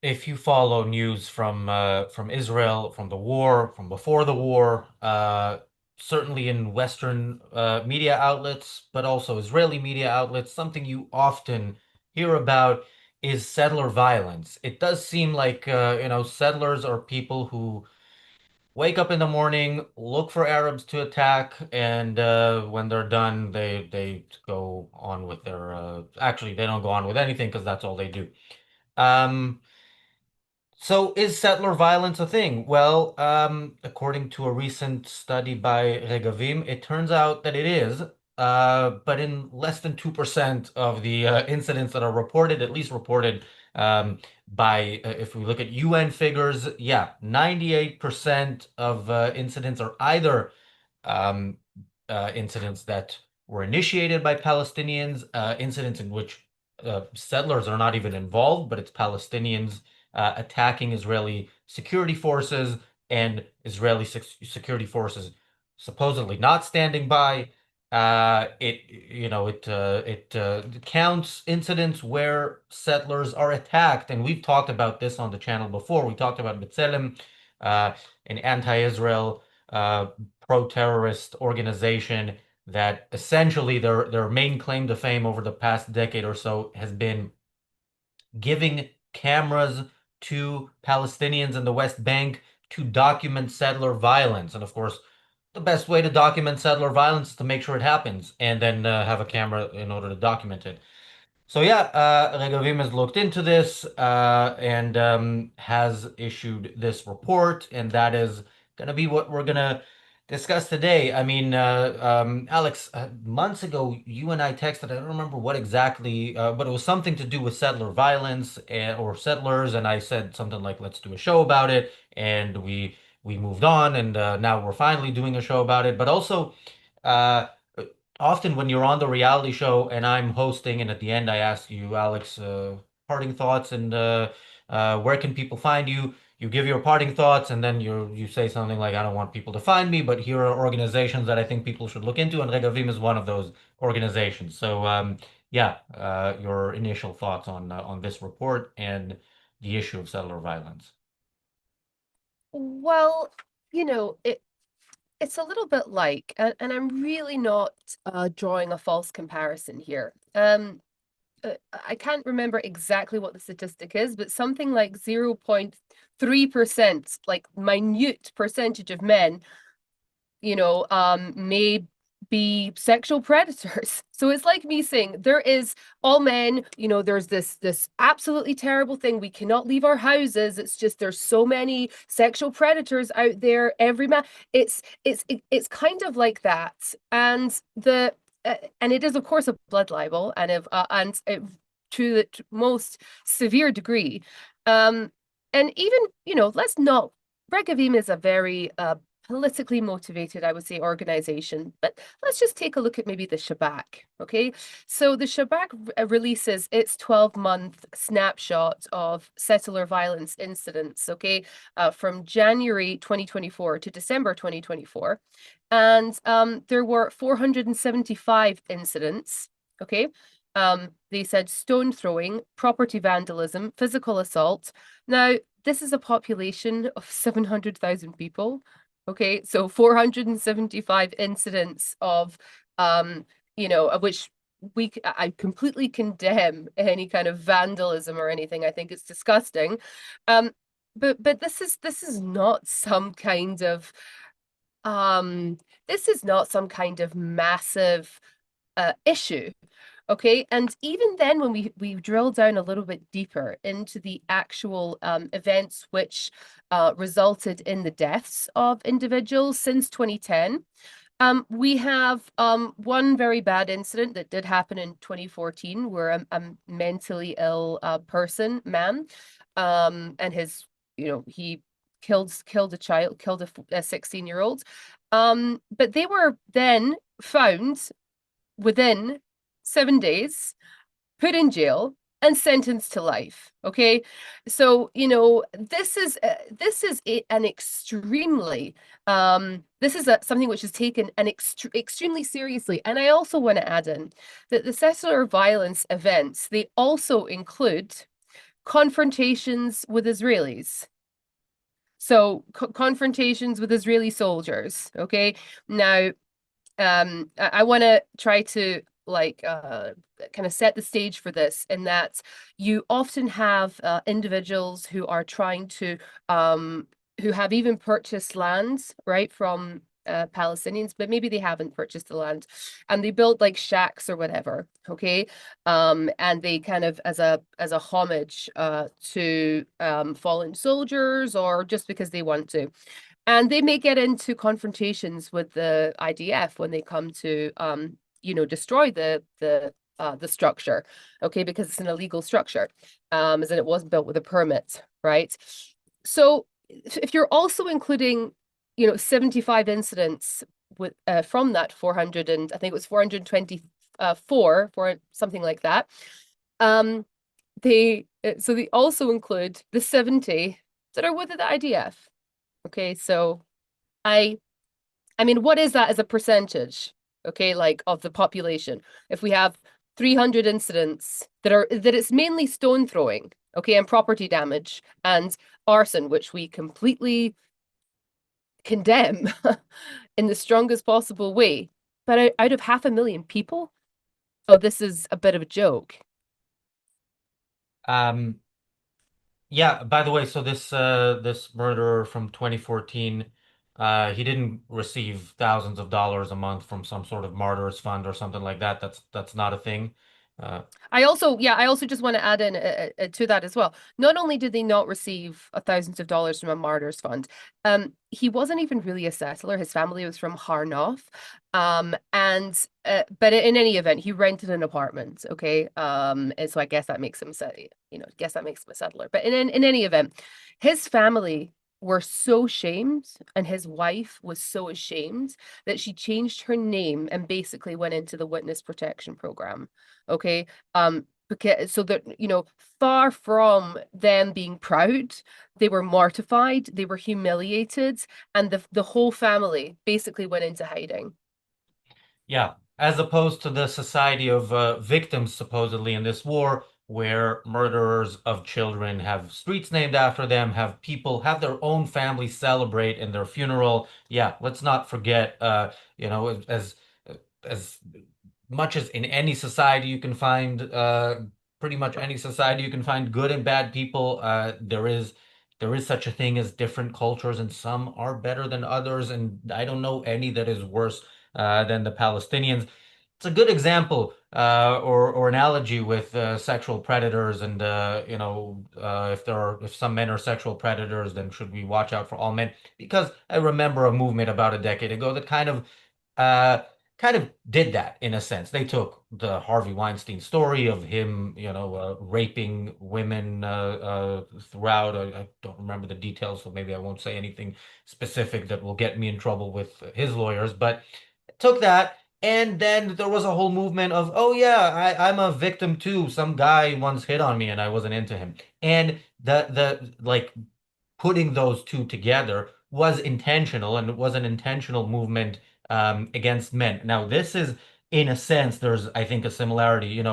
if you follow news from Israel, from the war, from before the war, certainly in Western media outlets, but also Israeli media outlets, something you often hear about is settler violence. It does seem like settlers are people who wake up in the morning, look for Arabs to attack, and when they're done, they go on with their. Actually, they don't go on with anything because that's all they do. Um, so is settler violence a thing? Well, according to a recent study by Regavim, it turns out that it is, but in less than 2% of the incidents that are reported, at least reported by, if we look at UN figures, yeah, 98% of incidents are either um, incidents that were initiated by Palestinians, incidents in which settlers are not even involved, but it's Palestinians attacking Israeli security forces and Israeli security forces supposedly not standing by. It counts incidents where settlers are attacked, and we've talked about this on the channel before. We talked about B'Tselem, an anti-Israel uh, pro-terrorist organization that essentially their main claim to fame over the past decade or so has been giving cameras to Palestinians in the West Bank to document settler violence. And of course, the best way to document settler violence is to make sure it happens and then have a camera in order to document it. So yeah, Regavim has looked into this and has issued this report, and that is going to be what we're going to discuss today. I mean, Alex, months ago, you and I texted. I don't remember what exactly, but it was something to do with settler violence or settlers, and I said something like, "Let's do a show about it," and we moved on, and now we're finally doing a show about it. But also. Uh, Often when you're on the reality show and I'm hosting, and at the end I ask you, Alex, parting thoughts and where can people find you? You give your parting thoughts, and then you say something like, "I don't want people to find me, but here are organizations that I think people should look into," and Regavim is one of those organizations. So yeah, your initial thoughts on this report and the issue of settler violence. Well, it's a little bit like, and I'm really not drawing a false comparison here. I can't remember exactly what the statistic is, but something like 0.3%, like minute percentage of men, may be sexual predators. So it's like me saying there is all men, there's this absolutely terrible thing. We cannot leave our houses. It's just there's so many sexual predators out there. Every man, it's kind of like that. And it is of course a blood libel, to the most severe degree. Um, and even, let's not. Regavim is a very politically motivated, I would say, organization. But let's just take a look at maybe the Shabak. Okay. So the Shabak releases its 12-month snapshot of settler violence incidents, okay, from January 2024 to December 2024. And there were 475 incidents, okay. They said stone throwing, property vandalism, physical assault. Now, this is a population of 700,000 people. Okay, so 475 incidents of, of which I completely condemn any kind of vandalism or anything. I think it's disgusting. Um, but this is not some kind of um this is not some kind of massive issue. Okay, and even then, when we drill down a little bit deeper into the actual events which resulted in the deaths of individuals since 2010, we have one very bad incident that did happen in 2014, where a mentally ill man, and he killed a child, killed a 16-year-old. But they were then found within 7 days, put in jail, and sentenced to life. Okay, so an extremely this is something which is taken extremely seriously. And I also want to add in that the settler violence events, they also include confrontations with Israelis. So confrontations with Israeli soldiers. Okay. Now, I want to try to kind of set the stage for this in that you often have individuals who are trying to who have even purchased lands, right, from Palestinians, but maybe they haven't purchased the land, and they build like shacks or whatever, okay, and they kind of as a homage to fallen soldiers or just because they want to. And they may get into confrontations with the IDF when they come to, destroy the structure, okay, because it's an illegal structure, as in it wasn't built with a permit, right? So if you're also including, 75 incidents with from that 400 and I think it was 424 for something like that, they also include the 70 that are with the IDF. Okay, so I I mean, what is that as a percentage? Okay, like of the population. If we have 300 incidents that it's mainly stone throwing, okay, and property damage and arson, which we completely condemn in the strongest possible way. But out of 500,000 people, oh, this is a bit of a joke. Um, yeah, by the way, so this murderer from 2014, he didn't receive thousands of dollars a month from some sort of martyrs fund or something like that. That's not a thing. Uh, I also just want to add in to that as well. Not only did they not receive thousands of dollars from a martyrs fund, he wasn't even really a settler. His family was from Harnoff, and but in any event, he rented an apartment. Okay, and so I guess that makes him guess that makes him a settler. But in any event, his family were so shamed, and his wife was so ashamed that she changed her name and basically went into the witness protection program. Okay. Because so that, far from them being proud, they were mortified, they were humiliated, and the whole family basically went into hiding. Yeah, as opposed to the society of victims supposedly in this war, where murderers of children have streets named after them, have people have their own family celebrate in their funeral. Yeah, let's not forget, as much as in any society you can find, pretty much any society you can find good and bad people. There is such a thing as different cultures, and some are better than others, and I don't know any that is worse than the Palestinians. It's a good example or analogy with sexual predators, and if some men are sexual predators, then should we watch out for all men? Because I remember a movement about a decade ago that uh, kind of did that in a sense. They took the Harvey Weinstein story of him, raping women throughout. I don't remember the details, so maybe I won't say anything specific that will get me in trouble with his lawyers, but took that. And then there was a whole movement of, oh yeah, I'm a victim too. Some guy once hit on me and I wasn't into him. And the like putting those two together was intentional, and it was an intentional movement against men. Now, this is, in a sense, there's, I think, a similarity.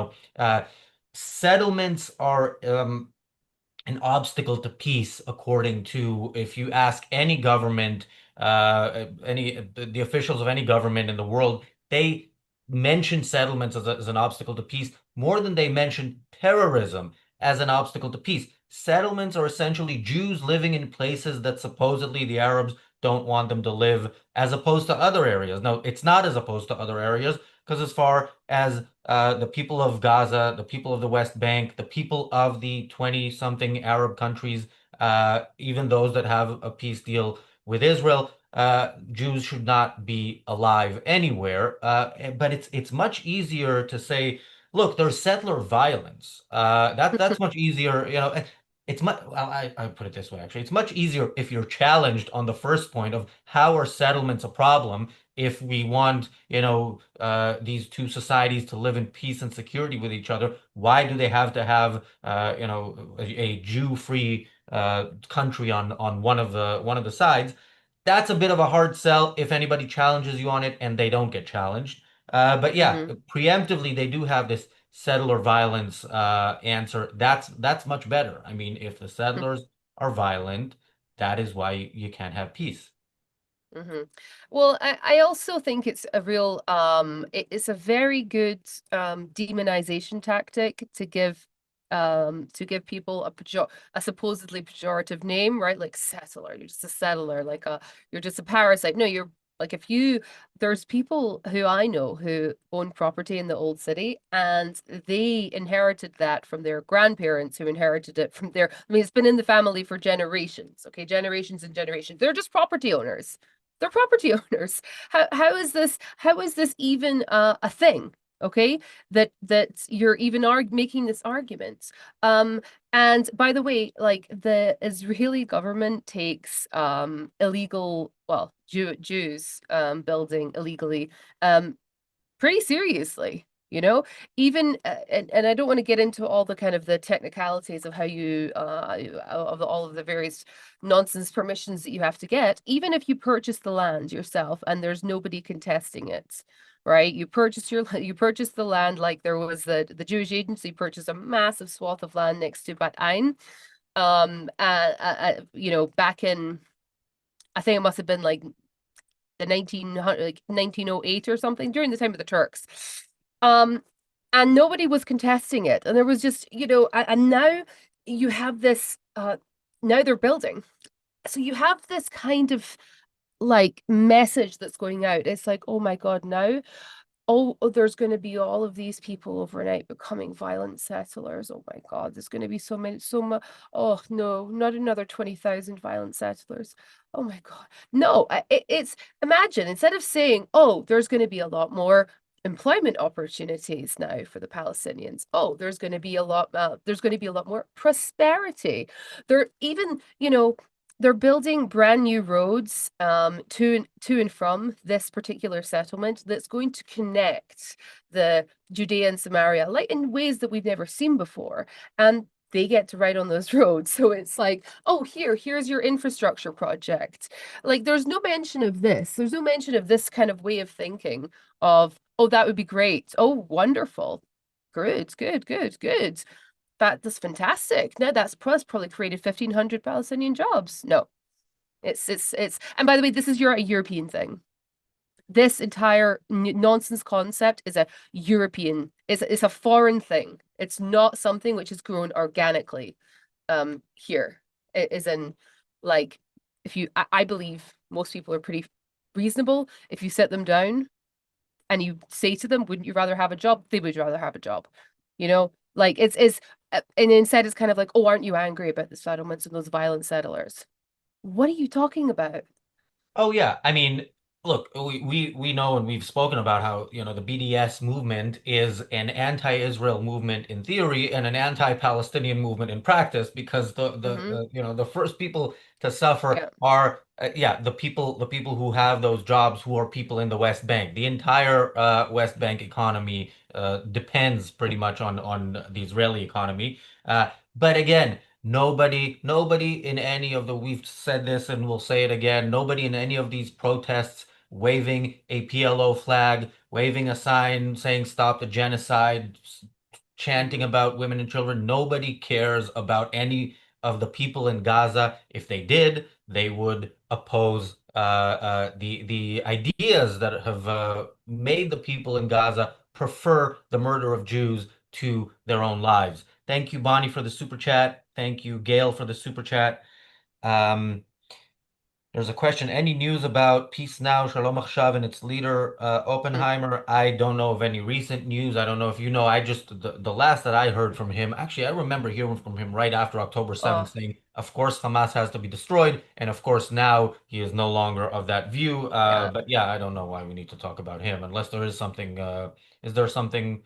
Settlements are an obstacle to peace, according to, if you ask any government, any the officials of any government in the world, they mention settlements as an obstacle to peace more than they mention terrorism as an obstacle to peace. Settlements are essentially Jews living in places that supposedly the Arabs don't want them to live, as opposed to other areas. No, it's not as opposed to other areas, because as far as the people of Gaza, the people of the West Bank, the people of the 20-something Arab countries, even those that have a peace deal with Israel, Jews should not be alive anywhere. But it's much easier to say, look, there's settler violence. That's much easier. It's much, well, I put it this way, actually. It's much easier if you're challenged on the first point of how are settlements a problem if we want, these two societies to live in peace and security with each other. Why do they have to have, a Jew-free country on one of the sides? That's a bit of a hard sell if anybody challenges you on it and they don't get challenged. But yeah, Hmm. preemptively, they do have this settler violence answer, that's much better. I mean, if the settlers are violent, that is why you can't have peace. hmm Well, I also think it's a real it's a very good demonization tactic to give people a supposedly pejorative name, right? Like settler, you're just a settler, like you're just a parasite. No, you're like if you there's people who I know who own property in the old city and they inherited that from their grandparents who inherited it from their I mean it's been in the family for generations, okay, generations and generations. They're just property owners. They're property owners. How is this even a thing? Okay, that you're even making this argument. Um, and by the way, like the Israeli government takes illegal, well, Jews building illegally pretty seriously, you know, even and I don't want to get into all the kind of the technicalities of how you of all of the various nonsense permissions that you have to get, even if you purchase the land yourself and there's nobody contesting it. Right, you purchase the land like there was the Jewish agency purchased a massive swath of land next to Bat Ain, you know, back in I think it must have been like the 1900 like 1908 or something during the time of the Turks. Um, and nobody was contesting it. And there was just, you know, and now you have this now they're building. So you have this kind of like message that's going out. It's like, oh my God, now there's going to be all of these people overnight becoming violent settlers. Oh my God, there's going to be so many, so much. Oh no, not another 20,000 violent settlers. Oh my God. No, it's imagine instead of saying, oh, there's going to be a lot more employment opportunities now for the Palestinians. Oh, there's going to be a lot more prosperity. There even, you know, they're building brand new roads to and from this particular settlement that's going to connect the Judea and Samaria like in ways that we've never seen before. And they get to ride on those roads. So it's like, oh, here's your infrastructure project. Like there's no mention of this. There's no mention of this kind of way of thinking of, oh, that would be great. Oh, wonderful. Good. That's fantastic. No, that's probably created 1,500 Palestinian jobs. No, it's and by the way, this is a European thing. This entire nonsense concept is a European, it's a foreign thing. It's not something which has grown organically here. It is in like if you I believe most people are pretty reasonable. If you sit them down and you say to them, wouldn't you rather have a job? They would rather have a job. You know, like it's and instead it's kind of like, oh, aren't you angry about the settlements and those violent settlers? What are you talking about? Oh yeah, I mean, look, we know and we've spoken about how, the BDS movement is an anti-Israel movement in theory and an anti-Palestinian movement in practice because Hmm the first people to suffer Yeah. are the people who have those jobs who are people in the West Bank. The entire West Bank economy depends pretty much on the Israeli economy. But again, nobody in any of we've said this and we'll say it again, nobody in any of these protests waving a PLO flag, waving a sign saying stop the genocide, chanting hmm about women and children. Nobody cares about any of the people in Gaza. If they did, they would oppose the ideas that have made the people in Gaza prefer the murder of Jews to their own lives. Thank you, Bonnie, for the super chat. Thank you, Gail, for the super chat. Um, there's a question. Any news about Peace Now, Shalom Achshav, and its leader, Oppenheimer? I don't know of any recent news. I don't know if you know. The last that I heard from him, actually, I remember hearing from him right after October 7th Oh, saying, of course, Hamas has to be destroyed. And of course, now he is no longer of that view. yeah. But yeah, I don't know why we need to talk about him unless there is something. Is there something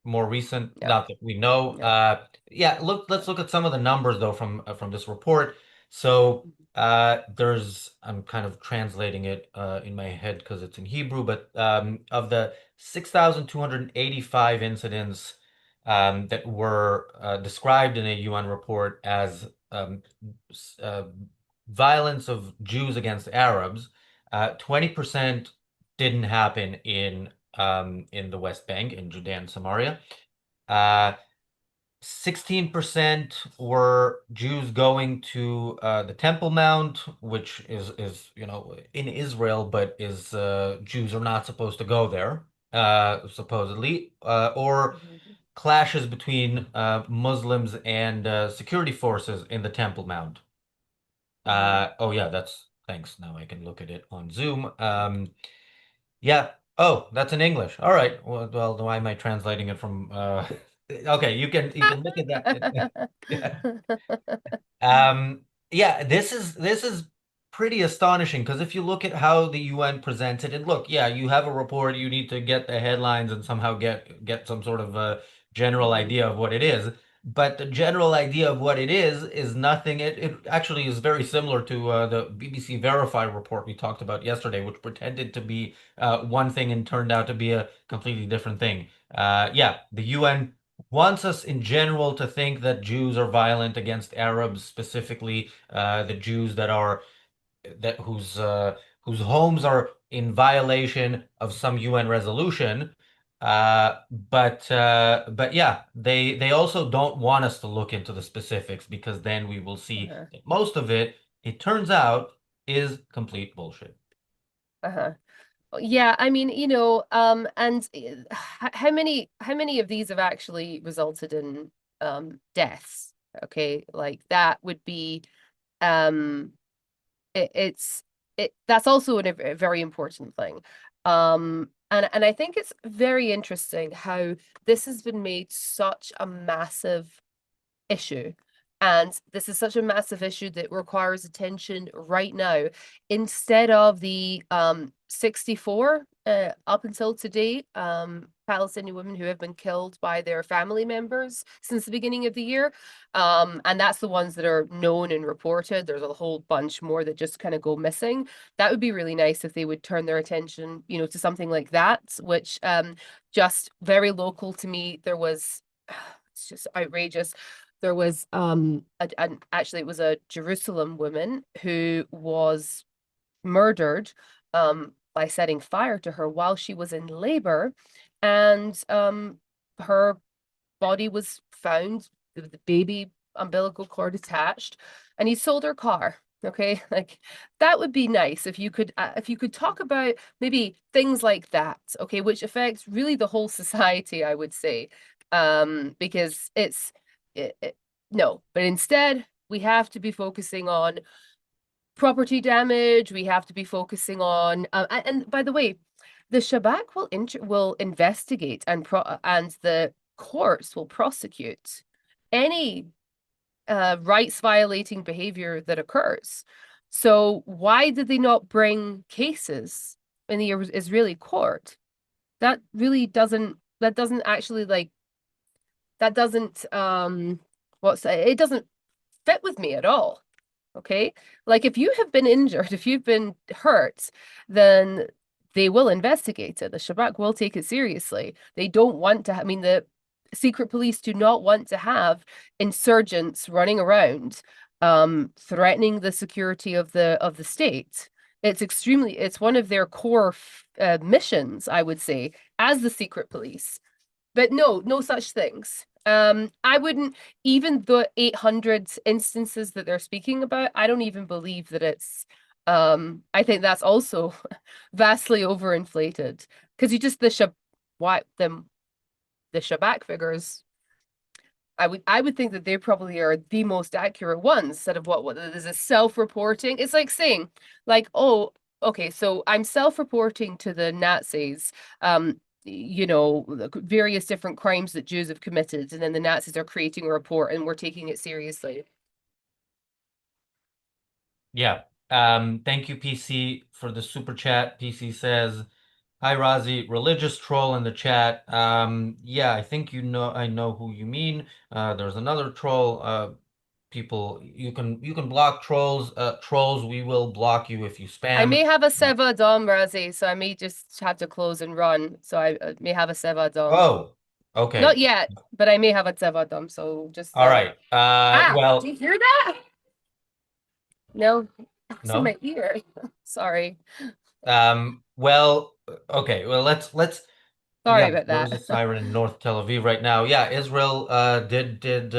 more recent, No, not that we know. no. Yeah, let's look at some of the numbers though from this report. So I'm kind of translating it in my head because it's in Hebrew, but of the 6,285 incidents that were described in a UN report as violence of Jews against Arabs, 20% didn't happen in in the West Bank, in Judea and Samaria. Uh, 16% were Jews going to the Temple Mount, which is in Israel, but is Jews are not supposed to go there, supposedly, or Mhm. clashes between Muslims and security forces in the Temple Mount. Mhm. Oh yeah, that's thanks. Now I can look at it on Zoom. Yeah. Oh, that's in English. All right. Well, why am I translating it from okay, you can look at that. Yeah. Um, yeah, this is pretty astonishing because if you look at how the UN presented and look, yeah, you have a report, you need to get the headlines and somehow get some sort of a general Mhm. idea of what it is. But the general idea of what it is nothing. It actually is very similar to the BBC Verify report we talked about yesterday, which pretended to be one thing and turned out to be a completely different thing. Yeah, the UN wants us in general to think that Jews are violent against Arabs, specifically the Jews whose homes are in violation of some UN resolution. But yeah, they also don't want us to look into the specifics because then we will see Uh-huh. that most of it, it turns out, is complete bullshit. Uh-huh. Yeah, I mean, and how many of these have actually resulted in deaths? Okay, like that would be um it's that's also a very important thing. And I think it's very interesting how this has been made such a massive issue. And this is such a massive issue that requires attention right now, instead of the 64 up until today Palestinian women who have been killed by their family members since the beginning of the year. And that's the ones that are known and reported. There's a whole bunch more that just kind of go missing. That would be really nice if they would turn their attention, to something like that, which just very local to me. There was it's just outrageous. There was actually it was a Jerusalem woman who was murdered by setting fire to her while she was in labor, and her body was found with the baby umbilical cord attached, and he sold her car. Okay, like that would be nice if you could talk about maybe things like that, okay, which affects really the whole society, I would say. Because no, but instead we have to be focusing on property damage. We have to be focusing on and by the way, the Shabak will investigate and the courts will prosecute any rights violating behavior that occurs. So why did they not bring cases in the Israeli court? That really doesn't actually like that doesn't what's it doesn't fit with me at all. Okay. Like if you have been injured, if you've been hurt, then they will investigate it. The Shabak will take it seriously. They don't want to, I mean, the secret police do not want to have insurgents running around, threatening the security of the state. It's one of their core missions, I would say, as the secret police. But no, no such things. I wouldn't, even the 800 instances that they're speaking about, I don't even believe that it's, I think that's also vastly overinflated. Because you just, why, the Shabak figures, I would think that they probably are the most accurate ones, instead of what there's a self-reporting. It's like saying, like, oh, okay, so I'm self-reporting to the Nazis, various different crimes that Jews have committed, and then the Nazis are creating a report and we're taking it seriously. Yeah. Thank you, PC, for the super chat. PC says, "Hi, Razi, religious troll in the chat." Yeah, I think I know who you mean. There's another troll. People, you can block trolls. Trolls, we will block you if you I spam. may have a Seva Dom, Razi, so I may just have to close and run. So I may have a Seva Dom. Oh, Not okay. yet, but I may have a Seva Dom. So just All right. do Well, you hear that? No, it's in my no. ear. Sorry. Well, okay. Well, let's Sorry Yeah, about there is a that. siren in North Tel Aviv right now. Yeah, Israel did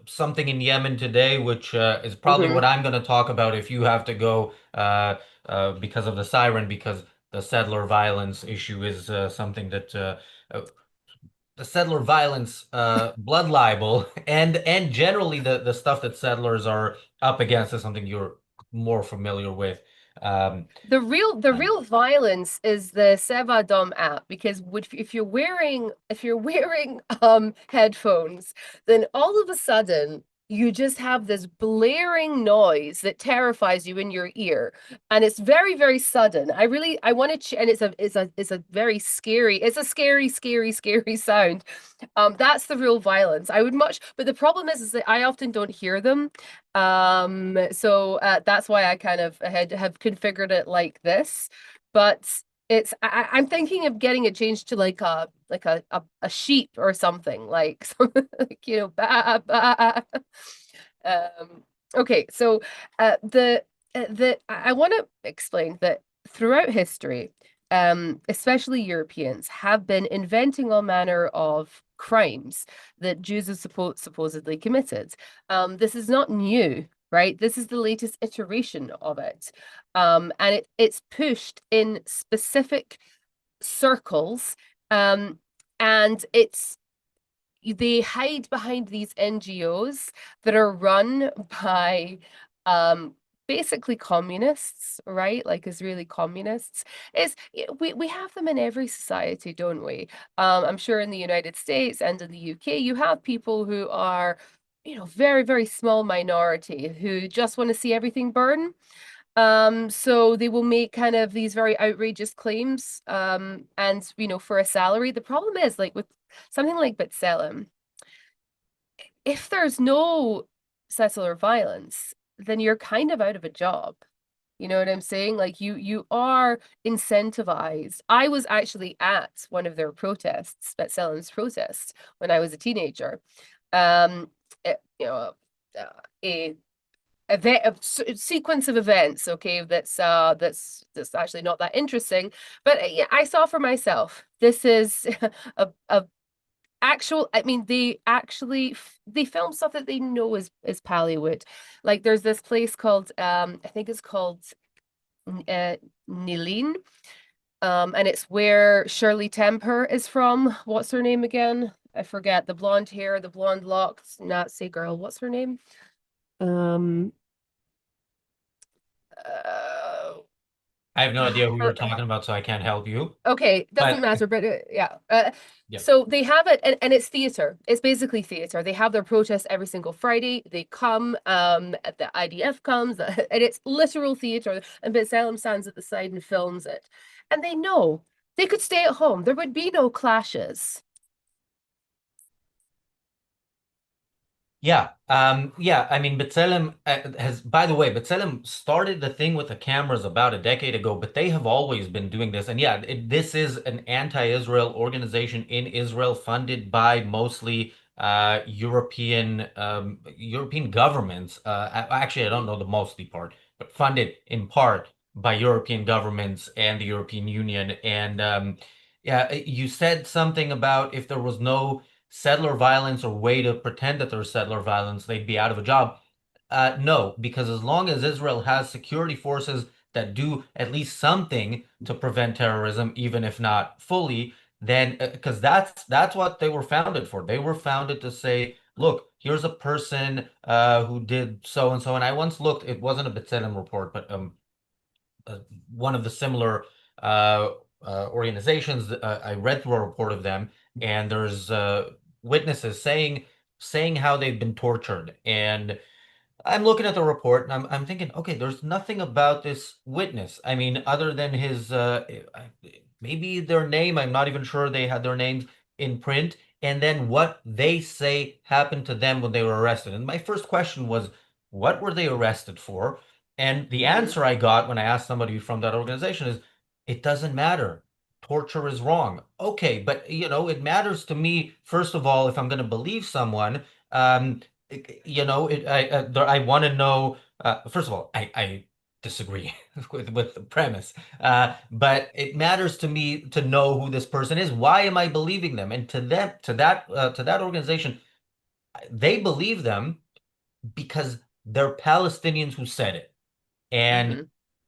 something in Yemen today, which is probably what hmm I'm going to talk about if you have to go because of the siren, because the settler violence issue is something that uh, the settler violence, blood libel, and generally the stuff that settlers are up against is something you're more familiar with. Um, The real violence is the Seva Dom app because if you're wearing headphones, then all of a sudden you just have this blaring noise that terrifies you in your ear, and it's very, very sudden. I want to and it's a very scary, it's a scary, scary, scary sound. That's the real violence. I would much, but the problem is that I often don't hear them. So that's why I kind of have configured it like this. But I'm thinking of getting it changed to like a sheep or something like something like ba ba. Um, okay, so the I want to explain that throughout history, especially Europeans have been inventing all manner of crimes that Jews have supposedly committed. This is not new, right? This is the latest iteration of it. And it's pushed in specific circles. Um, and they hide behind these NGOs that are run by um, basically communists, right? Like Israeli communists. We have them in every society, don't we? I'm sure in the United States and in the UK, you have people who are, very, very small minority who just want to see everything burn. So they will make kind of these very outrageous claims, and for a salary. The problem is like with something like B'Tselem, if there's no settler violence, then you're kind of out of a job. You know what I'm saying? Like you are incentivized. I was actually at one of their protests, B'Tselem's protest, when I was a teenager. Um, uh, a a sequence of events, okay, that's actually not that interesting, but yeah, I saw for myself. This is a actual, I mean, they film stuff that they know is Pallywood. Like there's this place called I think it's called uh Nilin, and it's where Shirley Temper is from. What's her name again? I forget. The blonde hair, the blonde locks Nazi girl. What's her name? Um uh, I have no idea who you're her, talking about, so I can't help you. okay, doesn't But matter, but yeah. yeah. So they have it, and it's theater. It's basically theater. They have their protest every single Friday. They come, the IDF comes, and it's literal theater. And B'Tselem stands at the side and films it. And they know they could stay at home. There would be no clashes. Yeah. I mean, B'Tselem has, by the way, B'Tselem started the thing with the cameras about a decade ago, but they have always been doing this. And yeah, this is an anti-Israel organization in Israel funded by mostly European governments. Actually, I don't know the mostly part, but funded in part by European governments and the European Union. And yeah, you said something about if there was no settler violence or way to pretend that there's settler violence, they'd be out of a job. No, because as long as Israel has security forces that do at least something to prevent terrorism, even if not fully, then because that's what they were founded for. They were founded to say, look, here's a person who did so and so. And I once looked, it wasn't a B'Tselem report, but uh, one of the similar uh, organizations. I read through a report of them, and there's witnesses saying how they've been tortured. And I'm looking at the report, and I'm thinking, okay, there's nothing about this witness. I mean, other than his maybe their name. I'm not even sure they had their names in print. And then what they say happened to them when they were arrested. And my first question was, what were they arrested for? And the Mhm. answer I got when I asked somebody from that organization is, it doesn't matter. Torture is wrong. Okay, but it matters to me, first of all, if I'm going to believe someone, I want to know, first of all, I disagree with the premise. But it matters to me to know who this person is. Why am I believing them? And to them, to that organization, they believe them because they're Palestinians who said it. And Hmm.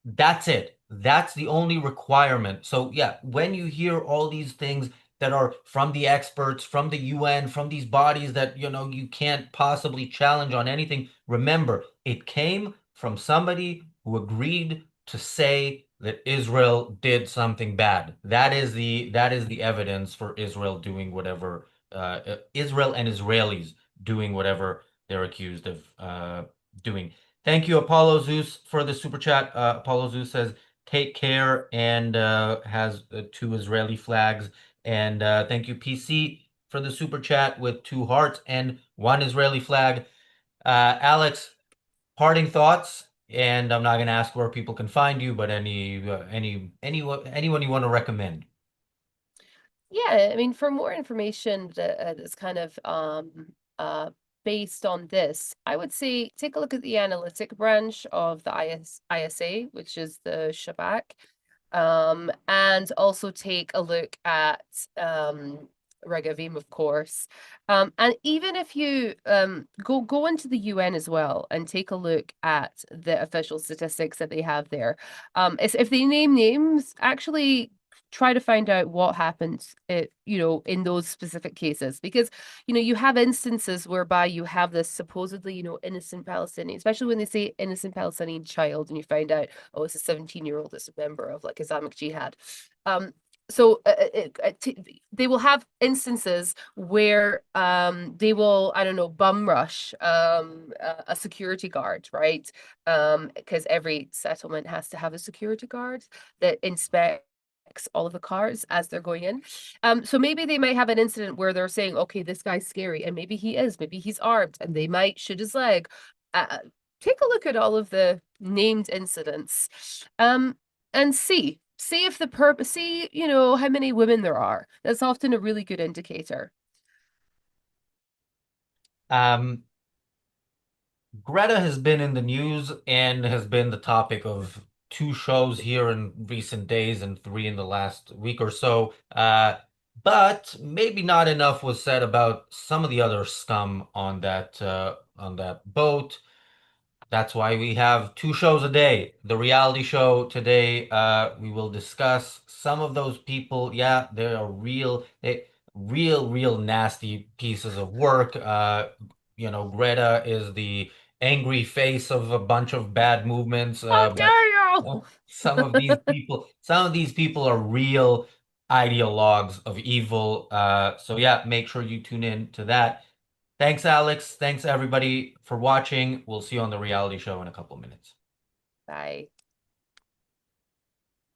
that's it. That's the only requirement. So yeah, when you hear all these things that are from the experts, from the UN, from these bodies that, you can't possibly challenge on anything, remember, it came from somebody who agreed to say that Israel did something bad. That is the evidence for Israel doing whatever Israel and Israelis doing whatever they're accused of doing. Thank you, Apollo Zeus, for the super chat. Apollo Zeus says, "Take care," and has two Israeli flags. And thank you, PC, for the super chat with two hearts and one Israeli flag. Alex, parting thoughts. And I'm not going to ask where people can find you, but anyone you want to recommend. Yeah, I mean, for more information that's kind of uh, based on this, I would say take a look at the analytic branch of the ISA, which is the Shabak, and also take a look at Regavim, of course. And even if you go into the UN as well and take a look at the official statistics that they have there, if they name names, actually try to find out what happens, in those specific cases, because you have instances whereby you have this supposedly innocent Palestinian, especially when they say innocent Palestinian child, and you find out, oh, it's a 17-year-old that's a member of like Islamic Jihad. So they will have instances where they will, I don't know, bum rush a security guard, right? Because every settlement has to have a security guard that inspects all of the cars as they're going in. So maybe they might have an incident where they're saying, okay, this guy's scary, and maybe he is, maybe he's armed, and they might shoot his leg. Take a look at all of the named incidents, and see if the purpose, see, how many women there are. That's often a really good indicator. Um, Greta has been in the news and has been the topic of two shows here in recent days and three in the last week or so. But maybe not enough was said about some of the other scum on that boat. That's why we have two shows a day. The reality show today, we will discuss some of those people. Yeah, they are real nasty pieces of work. Greta is the angry face of a bunch of bad movements. How But dare you! some of these people are real ideologues of evil. So yeah, make sure you tune in to that. Thanks, Alex. Thanks, everybody, for watching. We'll see you on the reality show in a couple of minutes. Bye.